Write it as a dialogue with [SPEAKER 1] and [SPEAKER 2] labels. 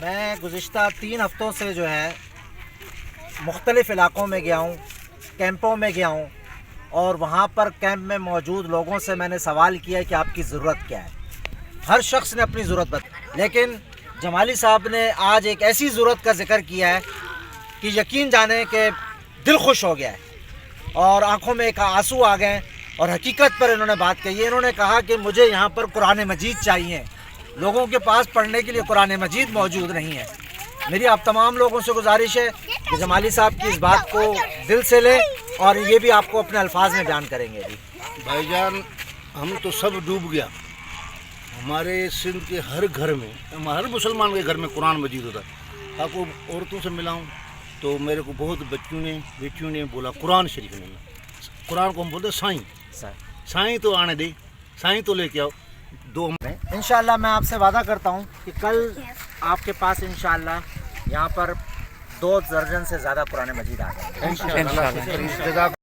[SPEAKER 1] میں گزشتہ 3 ہفتوں سے جو ہے مختلف علاقوں میں گیا ہوں، کیمپوں میں گیا ہوں، اور وہاں پر کیمپ میں موجود لوگوں سے میں نے سوال کیا کہ آپ کی ضرورت کیا ہے۔ ہر شخص نے اپنی ضرورت بتائی، لیکن جمالی صاحب نے آج ایک ایسی ضرورت کا ذکر کیا ہے کہ یقین جانیں کہ دل خوش ہو گیا ہے اور آنکھوں میں ایک آنسو آ گئے، اور حقیقت پر انہوں نے بات کہی ہے۔ انہوں نے کہا کہ مجھے یہاں پر قرآن مجید چاہیے، لوگوں کے پاس پڑھنے کے لیے قرآن مجید موجود نہیں ہے۔ میری آپ تمام لوگوں سے گزارش ہے کہ جمالی صاحب کی اس بات کو دل سے لیں، اور یہ بھی آپ کو اپنے الفاظ میں بیان کریں گے۔
[SPEAKER 2] بھائی جان، ہم تو سب ڈوب گیا۔ ہمارے سندھ کے ہر گھر میں، ہر مسلمان کے گھر میں قرآن مجید ہوتا ہے۔ آپ کو عورتوں سے ملا ہوں تو میرے کو بہت بچوں نے بیٹیوں نے بولا قرآن شریف نہیں ہے۔ قرآن کو ہم بولتے سائیں، سائیں تو آنے دے، سائیں تو لے کے آؤ۔
[SPEAKER 1] انشاءاللہ میں آپ سے وعدہ کرتا ہوں کہ کل آپ کے پاس انشاءاللہ یہاں پر 2 درجن سے زیادہ قرآن مجید آ جائیں گے۔
[SPEAKER 2] انشاءاللہ۔